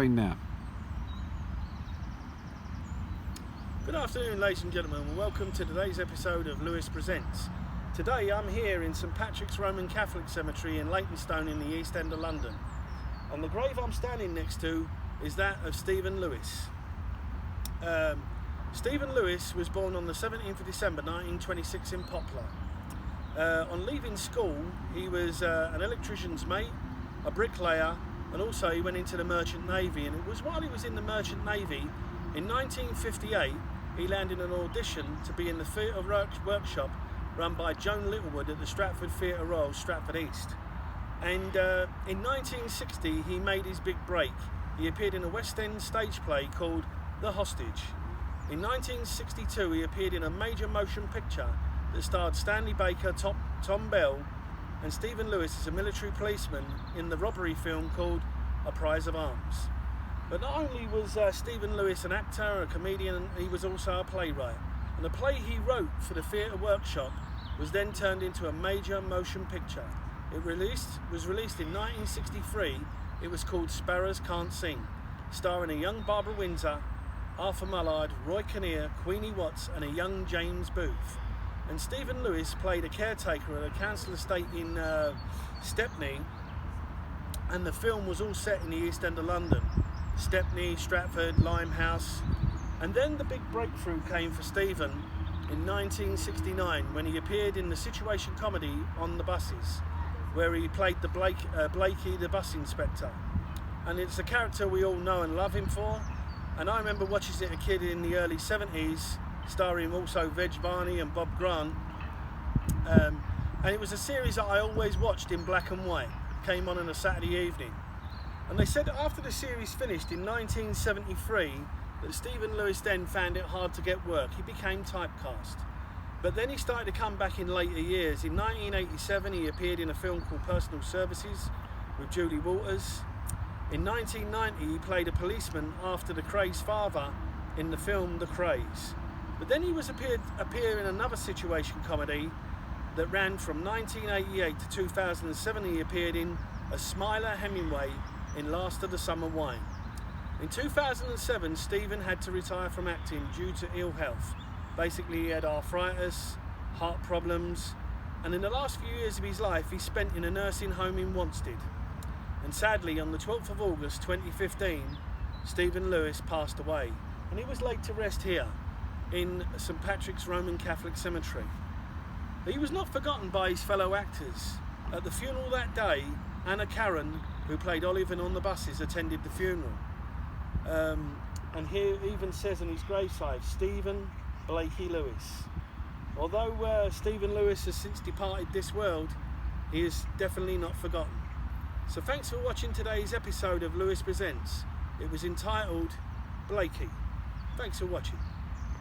find now. Good afternoon, ladies and gentlemen, and welcome to today's episode of Lewis Presents. Today I'm here in St Patrick's Roman Catholic Cemetery in Leytonstone in the East End of London. And the grave I'm standing next to is that of Stephen Lewis. Stephen Lewis was born on the 17th of December 1926 in Poplar. On leaving school, he was an electrician's mate, a bricklayer, and also he went into the Merchant Navy. And it was while he was in the Merchant Navy, in 1958, he landed an audition to be in the theatre workshop run by Joan Littlewood at the Stratford Theatre Royal, Stratford East. And in 1960, he made his big break. He appeared in a West End stage play called The Hostage. In 1962, he appeared in a major motion picture that starred Stanley Baker, Tom Bell, and Stephen Lewis as a military policeman in the robbery film called A Prize of Arms. But not only was Stephen Lewis an actor, a comedian, he was also a playwright. And the play he wrote for the theatre workshop was then turned into a major motion picture. It was released in 1963. It was called Sparrows Can't Sing, starring a young Barbara Windsor, Arthur Mullard, Roy Kinnear, Queenie Watts, and a young James Booth. And Stephen Lewis played a caretaker at a council estate in Stepney, and the film was all set in the East End of London. Stepney, Stratford, Limehouse. And then the big breakthrough came for Stephen in 1969 when he appeared in the situation comedy On the Buses, where he played the Blakey, the bus inspector. And it's a character we all know and love him for. And I remember watching it as a kid in the early 70s, starring also Veg Varney and Bob Grant. And it was a series that I always watched in black and white. It came on a Saturday evening. And they said that after the series finished in 1973, that Stephen Lewis then found it hard to get work. He became typecast. But then he started to come back in later years. In 1987, he appeared in a film called Personal Services with Julie Walters. In 1990, he played a policeman after the Krays' father in the film The Krays. But then he was appear in another situation comedy that ran from 1988 to 2007. He appeared in A Smiler Hemingway in Last of the Summer Wine. In 2007, Stephen had to retire from acting due to ill health. Basically, he had arthritis, heart problems, and in the last few years of his life, he spent in a nursing home in Wanstead. And sadly, on the 12th of August 2015, Stephen Lewis passed away, and he was laid to rest here in St Patrick's Roman Catholic Cemetery. But he was not forgotten by his fellow actors. At the funeral that day, Anna Karen, who played Olive in On the Buses, attended the funeral. And here it even says on his graveside, Stephen Blakey Lewis. Although Stephen Lewis has since departed this world, he is definitely not forgotten. So thanks for watching today's episode of Lewis Presents. It was entitled Blakey. Thanks for watching.